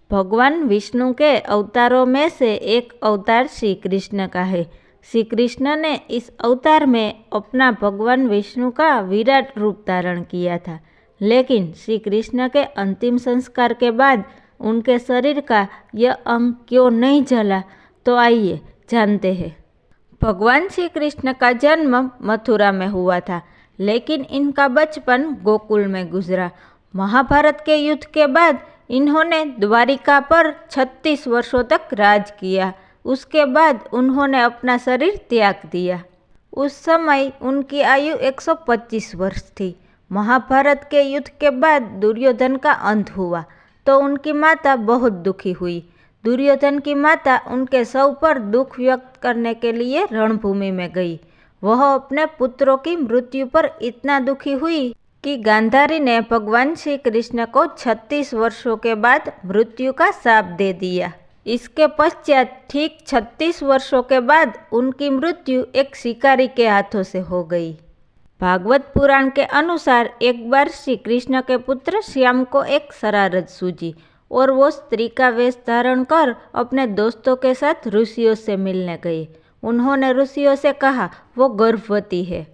भगवान विष्णु के अवतारों में से एक अवतार श्री कृष्ण का है। श्री कृष्ण ने इस अवतार में अपना भगवान विष्णु का विराट रूप धारण किया था, लेकिन श्री कृष्ण के अंतिम संस्कार के बाद उनके शरीर का यह अंग क्यों नहीं जला, तो आइए जानते हैं। भगवान श्री कृष्ण का जन्म मथुरा में हुआ था, लेकिन इनका बचपन गोकुल में गुजरा। महाभारत के युद्ध के बाद इन्होंने द्वारिका पर 36 वर्षों तक राज किया। उसके बाद उन्होंने अपना शरीर त्याग दिया। उस समय उनकी आयु 125 वर्ष थी। महाभारत के युद्ध के बाद दुर्योधन का अंत हुआ तो उनकी माता बहुत दुखी हुई। दुर्योधन की माता उनके शव पर दुख व्यक्त करने के लिए रणभूमि में गई। वह अपने पुत्रों की मृत्यु पर इतना दुखी हुई कि गांधारी ने भगवान श्री कृष्ण को 36 वर्षों के बाद मृत्यु का शाप दे दिया। इसके पश्चात ठीक 36 वर्षों के बाद उनकी मृत्यु एक शिकारी के हाथों से हो गई। भागवत पुराण के अनुसार एक बार श्री कृष्ण के पुत्र श्याम को एक शरारत सूझी और वो स्त्री का वेश धारण कर अपने दोस्तों के साथ ऋषियों से मिलने गए। उन्होंने ऋषियों से कहा वो गर्भवती है।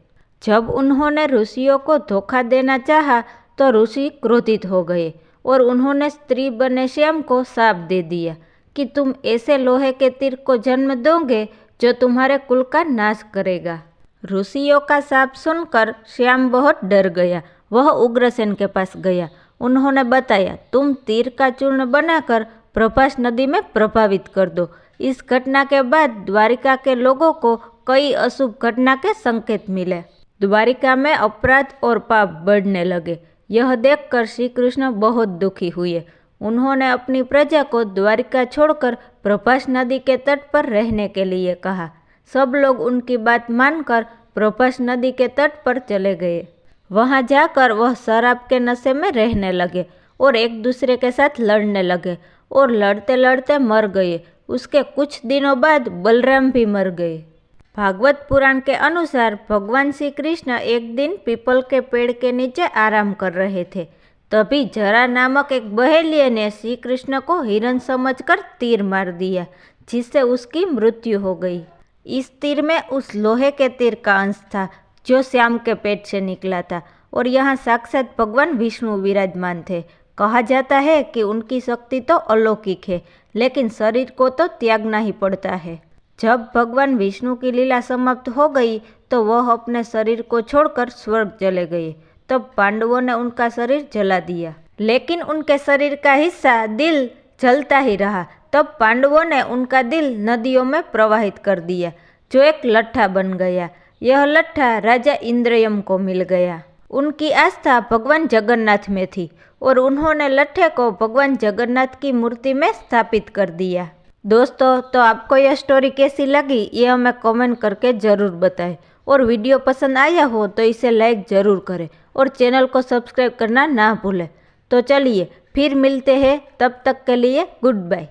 जब उन्होंने ऋषियों को धोखा देना चाहा तो ऋषि क्रोधित हो गए और उन्होंने स्त्री बने श्याम को शाप दे दिया कि तुम ऐसे लोहे के तीर को जन्म दोगे जो तुम्हारे कुल का नाश करेगा। ऋषियों का शाप सुनकर श्याम बहुत डर गया। वह उग्रसेन के पास गया। उन्होंने बताया, तुम तीर का चूर्ण बनाकर प्रभास नदी में प्रभावित कर दो। इस घटना के बाद द्वारिका के लोगों को कई अशुभ घटना के संकेत मिले। द्वारिका में अपराध और पाप बढ़ने लगे। यह देखकर श्री कृष्ण बहुत दुखी हुए। उन्होंने अपनी प्रजा को द्वारिका छोड़कर प्रभास नदी के तट पर रहने के लिए कहा। सब लोग उनकी बात मानकर प्रभास नदी के तट पर चले गए। वहां जाकर वह शराब के नशे में रहने लगे और एक दूसरे के साथ लड़ने लगे और लड़ते लड़ते मर गए। उसके कुछ दिनों बाद बलराम भी मर गए। भागवत पुराण के अनुसार भगवान श्री कृष्ण एक दिन पीपल के पेड़ के नीचे आराम कर रहे थे। तभी जरा नामक एक बहेलिये ने श्री कृष्ण को हिरण समझकर तीर मार दिया, जिससे उसकी मृत्यु हो गई। इस तीर में उस लोहे के तीर का अंश था जो श्याम के पेट से निकला था और यहाँ साक्षात भगवान विष्णु विराजमान थे। कहा जाता है कि उनकी शक्ति तो अलौकिक है, लेकिन शरीर को तो त्यागना ही पड़ता है। जब भगवान विष्णु की लीला समाप्त हो गई तो वह अपने शरीर को छोड़कर स्वर्ग चले गए। तब पांडवों ने उनका शरीर जला दिया, लेकिन उनके शरीर का हिस्सा दिल जलता ही रहा। तब पांडवों ने उनका दिल नदियों में प्रवाहित कर दिया, जो एक लट्ठा बन गया। यह लट्ठा राजा इंद्रयम को मिल गया। उनकी आस्था भगवान जगन्नाथ में थी और उन्होंने लट्ठे को भगवान जगन्नाथ की मूर्ति में स्थापित कर दिया। दोस्तों, तो आपको यह स्टोरी कैसी लगी ये हमें कमेंट करके ज़रूर बताएं और वीडियो पसंद आया हो तो इसे लाइक ज़रूर करें और चैनल को सब्सक्राइब करना ना भूलें। तो चलिए फिर मिलते हैं, तब तक के लिए गुड बाय।